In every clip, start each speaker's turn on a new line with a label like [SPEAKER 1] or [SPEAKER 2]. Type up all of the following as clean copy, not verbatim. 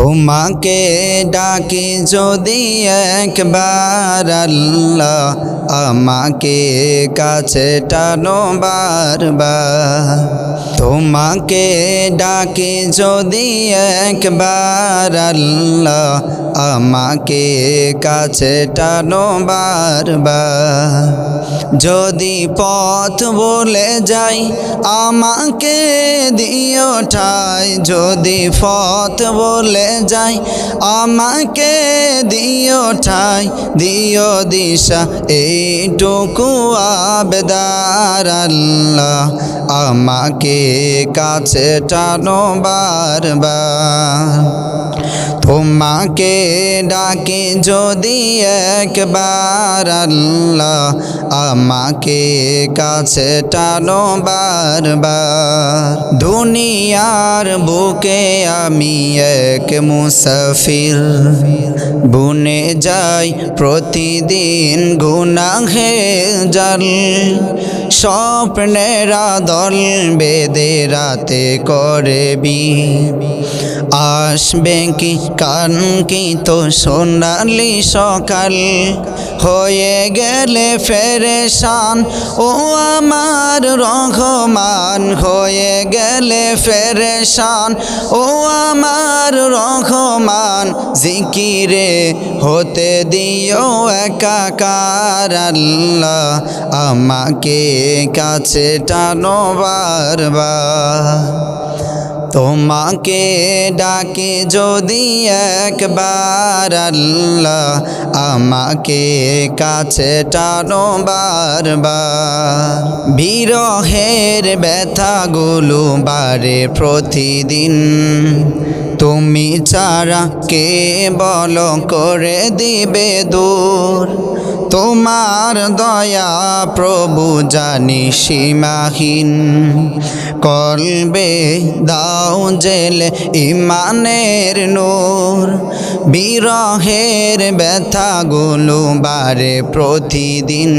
[SPEAKER 1] তোমাকে ডাকি যদি একবার আল্লাহ, আমাকে কাছে টানো বারবার। তোমাকে ডাকি যদি একবার আল্লাহ, আমাকে কাছে টানো বারবার। যদি পথ বলে যাই আমাকে দিও ঠাই, যদি পথ বলে যাই আমাকে দিও ঠাই, দিও দিশা এইটুকু আবেদার আল্লাহ, আমাকে কাছে টানো বারবার। তোমাকে ডাকি যদি একবার আল্লাহ, আমাকে কাছে টানো বারবার। দুনিয়ার বুকে আমি এক মুসাফির, বুনে যাই প্রতিদিন গুনাহের জাল। স্বপ্নেরা দল বেঁধে রাতে করে আসবে কি কাঙ্ক্ষিত সোনালি সকাল, হয়ে গেলে ফেরেশান ও আমার রহমান, হয়ে গেলে ফেরেশান ও আমার রহমান। জিকিরে হতে দিও একাকার আল্লাহ, আমাকে কাছে টানো বারবার। তোমাকে ডাকি যদি একবার আল্লাহ, আমাকে কাছে টানো বারবার। বিরহের ব্যথাগুলো বাড়ে প্রতিদিন, তুমি ছাড়া কে বলো করে দিবে দূর। তোমার দয়া প্রভু জানি সীমাহীন, কলবে দাও জেলে ইমানের নূর। বিরহের ব্যথাগুলো বাড়ে প্রতিদিন,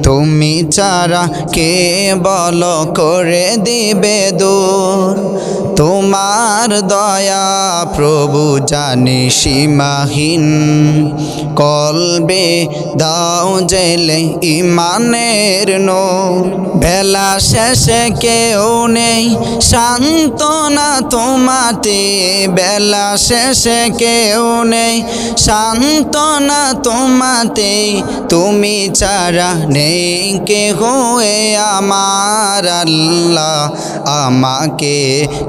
[SPEAKER 1] তুমি ছাড়া কে বলো করে দিবে দূর। তোমার দয়া প্রভু জানি সীমাহীন, কলবে দাও জেলে ইমানের নূর। বেলা শেষে কেউ নেই সান্ত্বনা তোমাতে, বেলা শেষে কেউ নেই সান্ত্বনা তোমাতে। তুমি ছাড়া নেই কেহ এ আমার আল্লাহ, আমাকে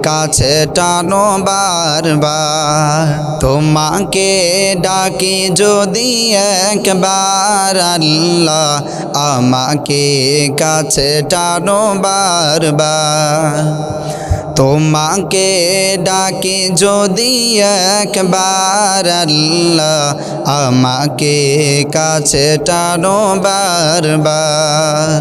[SPEAKER 1] কাছে টানো বারবার। তোমাকে ডাকি যদি একবার আল্লাহ, আমাকে কাছে টানো বারবার। তোমাকে ডাকি যদি একবার আল্লাহ, আমাকে কাছে টানো বারবার।